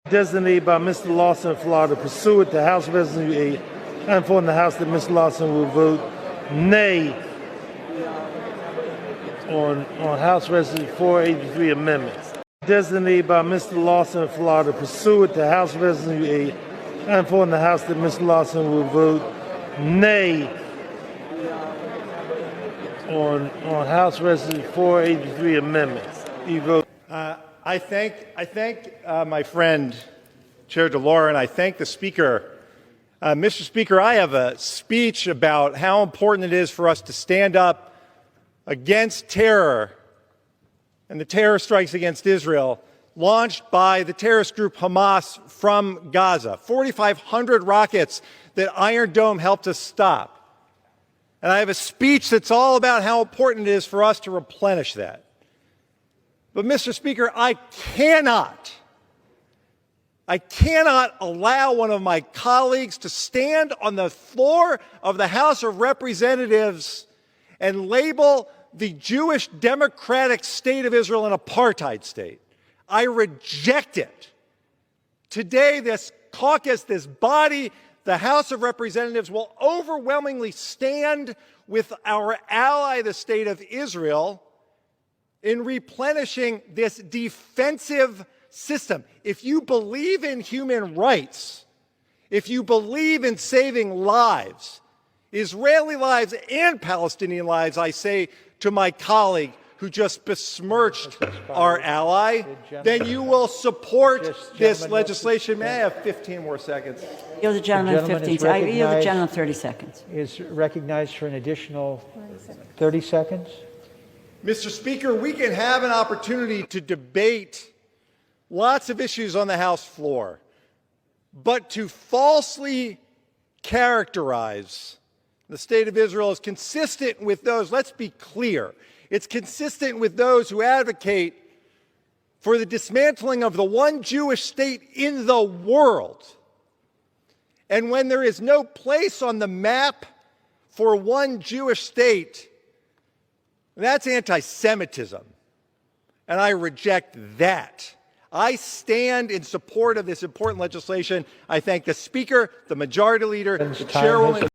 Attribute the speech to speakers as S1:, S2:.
S1: Designated by Mr. Lawson of Florida, pursuant to House Resolution 8, I inform the House that Mr. Lawson will vote nay on House Resolution 483 amendments. Designated by Mr. Lawson of Florida, pursuant to House Resolution 8, I inform the House that Mr. Lawson will vote nay on House Resolution 483 amendments. You vote.
S2: I thank my friend, Chair DeLore, and I thank the Speaker. Mr. Speaker, I have a speech about how important it is for us to stand up against terror and the terror strikes against Israel launched by the terrorist group Hamas from Gaza. 4,500 rockets that Iron Dome helped us stop. And I have a speech that's all about how important it is for us to replenish that. But, Mr. Speaker, I cannot allow one of my colleagues to stand on the floor of the House of Representatives and label the Jewish democratic state of Israel an apartheid state. I reject it. Today, this caucus, this body, the House of Representatives will overwhelmingly stand with our ally, the state of Israel, in replenishing this defensive system. If you believe in human rights, if you believe in saving lives, Israeli lives and Palestinian lives, I say to my colleague who just besmirched our ally, then you will support this legislation. May I have 15 more seconds?
S3: Yield the gentleman 15 seconds. I yield the gentleman 30 seconds.
S4: Is recognized for an additional 30 seconds.
S2: Mr. Speaker, we can have an opportunity to debate lots of issues on the House floor, but to falsely characterize the state of Israel as consistent with those, let's be clear, it's consistent with those who advocate for the dismantling of the one Jewish state in the world. And when there is no place on the map for one Jewish state, that's anti-Semitism, and I reject that. I stand in support of this important legislation. I thank the Speaker, the Majority Leader, the Chairwoman.